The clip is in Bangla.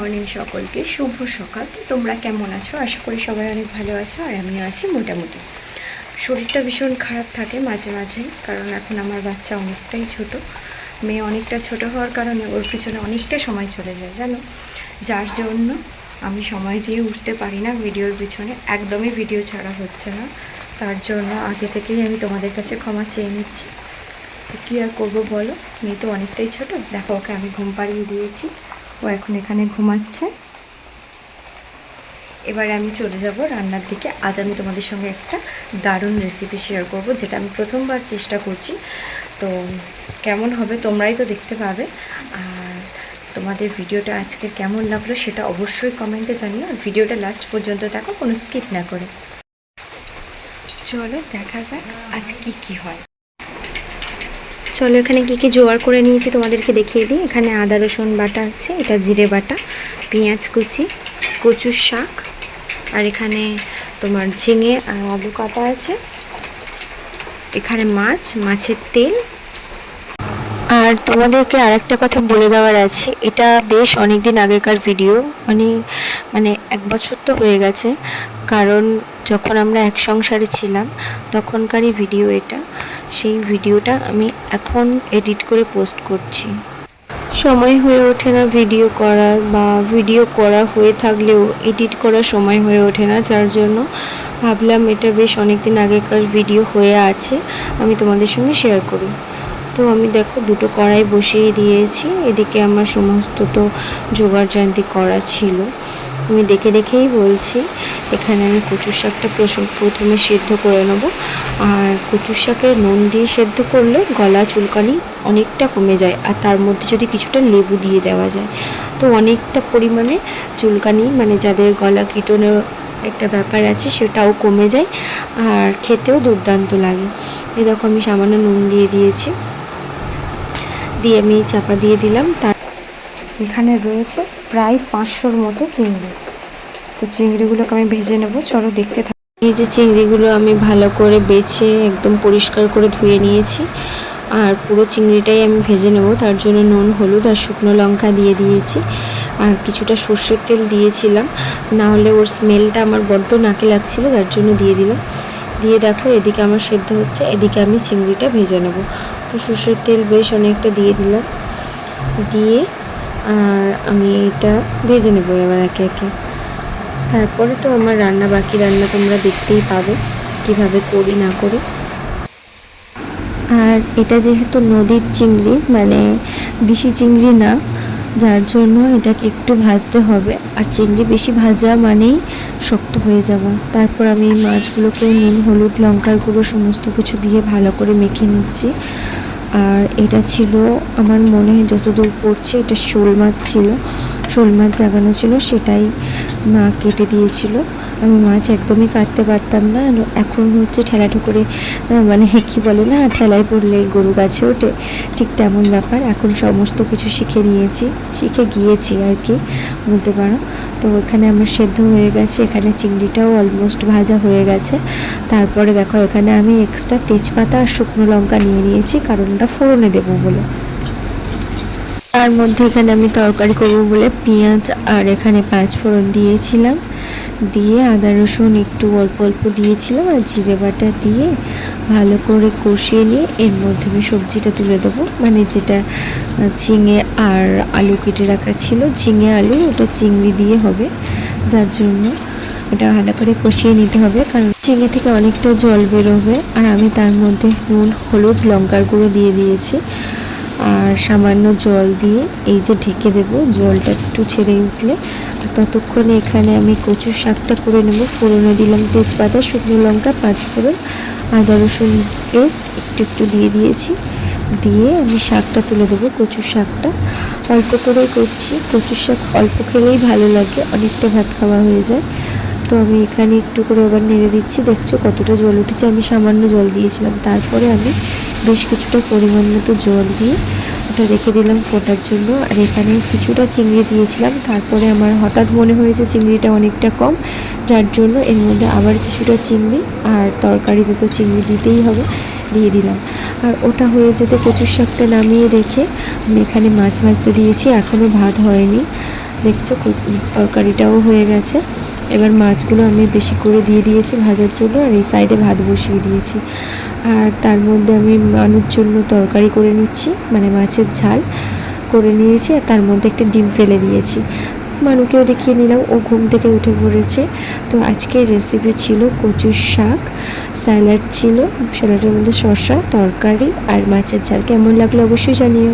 মর্নিং সকলকে, শুভ সকাল। তোমরা কেমন আছো? আশা করি সবাই অনেক ভালো আছো, আর আমিও আছি মোটামুটি। শরীরটা ভীষণ খারাপ থাকে মাঝে মাঝে, কারণ এখন আমার বাচ্চা অনেকটাই ছোট, মেয়ে অনেকটা ছোট হওয়ার কারণে ওর পিছনে অনেকটা সময় চলে যায় জানো, যার জন্য আমি সময় দিয়ে উঠতে পারি না ভিডিওর পিছনে, একদমই ভিডিও ছাড়া হচ্ছে না। তার জন্য আগে থেকেই আমি তোমাদের কাছে ক্ষমা চেয়ে নিচ্ছি। কী আর করবো বলো, মেয়ে তো অনেকটাই ছোট। দেখো, ওকে আমি ঘুম পাড়িয়ে দিয়েছি, ও এখন এখানে ঘুমাচ্ছে। এবারে আমি চলে যাব রান্নার দিকে। আজ আমি তোমাদের সঙ্গে একটা দারুণ রেসিপি শেয়ার করব, যেটা আমি প্রথমবার চেষ্টা করছি। তো কেমন হবে তোমরাই তো দেখতে পাবে। আর তোমাদের ভিডিওটা আজকে কেমন লাগলো সেটা অবশ্যই কমেন্টে জানিও, আর ভিডিওটা লাস্ট পর্যন্ত দেখো, কোনো স্কিপ না করে। চলো দেখা যাক আজ কি হয়। চলো এখানে কি জোগাড় করে নিয়েছি তোমাদেরকে দেখিয়ে দিই। এখানে আদা রসুন বাটা আছে, এটা জিরে বাটা, পেঁয়াজ কুচি, কচুর শাক, আর এখানে তোমার ঝিঙে আর আলু কাটা আছে, এখানে মাছের তেল। আর তোমাদেরকে আরেকটা কথা বলে দেওয়ার আছে, এটা বেশ অনেক দিন আগেকার ভিডিও, মানে 1 বছর তো হয়ে গেছে, কারণ যখন আমরা এক সংসারে ছিলাম তখনকারই ভিডিও এটা। সেই ভিডিওটা আমি এখন এডিট করে পোস্ট করছি। সময় হয়ে ওঠে না ভিডিও করার, বা ভিডিও করা হয়ে থাকলেও এডিট করার সময় হয়ে ওঠে না, যার জন্য ভাবলাম এটা বেশ অনেক দিন আগেকার ভিডিও হয়ে আছে, আমি তোমাদের সঙ্গে শেয়ার করি। তো আমি দেখো দুটো কড়াই বসিয়ে দিয়েছি, এদিকে আমার সমস্ত তো জোগাড় জান্তি করা ছিল, আমি দেখেই বলছি। এখানে আমি কচুর শাকটা প্রথমে সেদ্ধ করে নেব। আর কচুর শাকে নুন দিয়ে সেদ্ধ করলে গলা চুলকানি অনেকটা কমে যায়, আর তার মধ্যে যদি কিছুটা লেবু দিয়ে দেওয়া যায় তো অনেকটা পরিমাণে চুলকানি, মানে যাদের গলা কীটনে একটা ব্যাপার আছে সেটাও কমে যায়, আর খেতেও দুর্দান্ত লাগে। এরকম আমি সামান্য নুন দিয়ে দিয়েছি, দিয়ে আমি চাপা দিয়ে দিলাম। তার এখানে রয়েছে প্রায় 500-র মতো চিংড়ি। তো চিংড়িগুলোকে আমি ভেজে নেব, চলো দেখতে থাকি। এই যে চিংড়িগুলো আমি ভালো করে বেছে একদম পরিষ্কার করে ধুয়ে নিয়েছি, আর পুরো চিংড়িটাই আমি ভেজে নেব। তার জন্য নুন, হলুদ আর শুকনো লঙ্কা দিয়ে দিয়েছি, আর কিছুটা সর্ষের তেল দিয়েছিলাম, না হলে ওর স্মেলটা আমার বড্ড নাকে লাগছিল, তার জন্য দিয়ে দিলাম। দিয়ে দেখো এদিকে আমার সেদ্ধ হচ্ছে, এদিকে আমি চিংড়িটা ভেজে নেব। তো সর্ষের তেল বেশ অনেকটা দিয়ে দিলাম, দিয়ে আর আমি এটা ভেজে নেব এবার একে একে। তারপরে তো আমার বাকি রান্না তোমরা দেখতেই পাবে কিভাবে করি না করি। আর এটা যেহেতু নদীর চিংড়ি, মানে দেশি চিংড়ি না, যার জন্য এটাকে একটু ভাজতে হবে, আর চিংড়ি বেশি ভাজা মানেই শক্ত হয়ে যাবে। তারপর আমি মাছগুলোকে নুন, হলুদ, লঙ্কার গুঁড়ো সমস্ত কিছু দিয়ে ভালো করে মেখে নিচ্ছি। আর এটা ছিল, আমার মনে হয় যতদূর পড়ছে, এটা শোল মাছ ছিল, শোল মাছ জাগানো ছিল, সেটাই মা কেটে দিয়েছিল। আমি মাছ একদমই কাটতে পারতাম না, এখন হচ্ছে ঠেলা ঠুকরে, মানে কী বলে না, ঠেলায় পড়লে গরু গাছে ওঠে, ঠিক তেমন ব্যাপার। এখন সমস্ত কিছু শিখে গিয়েছি আর কি বলতে পারো। তো এখানে আমার সেদ্ধ হয়ে গেছে, এখানে চিংড়িটাও অলমোস্ট ভাজা হয়ে গেছে। তারপরে দেখো এখানে আমি এক্সট্রা তেজপাতা আর শুকনো লঙ্কা নিয়ে নিয়েছি, কারণ ওটা ফোড়নে দেবো বলে। তার মধ্যে এখানে আমি তরকারি করবো বলে পেঁয়াজ আর এখানে 5 ফোড়ন দিয়েছিলাম, দিয়ে আদা রসুন একটু অল্প অল্প দিয়েছিলাম, আর জিরে বাটা দিয়ে ভালো করে কষিয়ে নিয়ে এর মধ্যে আমি সবজিটা তুলে দেবো, মানে যেটা ঝিঙে আর আলু কেটে রাখা ছিল, ঝিঙে আলু, ওটা চিংড়ি দিয়ে হবে, যার জন্য এটা ভালো করে কষিয়ে নিতে হবে, কারণ ঝিঙে থেকে অনেকটা জল বেরোবে। আর আমি তার মধ্যে নুন, হলুদ, লঙ্কার গুঁড়ো দিয়ে দিয়েছি, আর সামান্য জল দিয়ে এই যে ঢেকে দেবো, জলটা একটু ছেড়ে উঠলে। আর ততক্ষণে এখানে আমি কচুর শাকটা করে নেব। ফোড়নে দিলাম তেজপাতা, শুকনো লঙ্কা, 5 ফোড়ন, আদা রসুন পেস্ট একটু দিয়ে দিয়েছি, দিয়ে আমি শাকটা তুলে দেবো। কচুর শাকটা অল্প করে করছি, কচুর শাক অল্প খেলেই ভালো লাগে, অনেকটা ভাত খাওয়া হয়ে যায়। তো আমি এখানে একটু করে আবার নেড়ে দিচ্ছি, দেখছো কতটা জল উঠেছে, আমি সামান্য জল দিয়েছিলাম। তারপরে আমি বেশ কিছুটা পরিমাণ মতো জল দিয়ে ওটা রেখে দিলাম ফোটার জন্য। আর এখানে কিছুটা চিংড়ি দিয়েছিলাম, তারপরে আমার হঠাৎ মনে হয়েছে চিংড়িটা অনেকটা কম, যার জন্য এর মধ্যে আবার কিছুটা চিংড়ি, আর তরকারিতে তো চিংড়ি দিতেই হবে, দিয়ে দিলাম। আর ওটা হয়ে যেতে কচুর শাকটা নামিয়ে রেখে আমি এখানে মাছ ভাজতে দিয়েছি, এখনও ভাত হয়নি। দেখছো তরকারিটাও হয়ে গেছে। এবার মাছগুলো আমি বেশি করে দিয়ে দিয়েছি ভাজার জন্য, আর এই সাইডে ভাত বসিয়ে দিয়েছি। আর তার মধ্যে আমি মানুর জন্য তরকারি করে নিচ্ছি, মানে মাছের ঝাল করে নিয়েছি, আর তার মধ্যে একটা ডিম ফেলে দিয়েছি। মানুকেও দেখিয়ে নিলাম, ও ঘুম থেকে উঠে পড়েছে। তো আজকের রেসিপি ছিল কচুর শাক, স্যালাড ছিল, স্যালাডের মধ্যে শসা, তরকারি আর মাছের ঝাল। কেমন লাগলো অবশ্যই জানিও।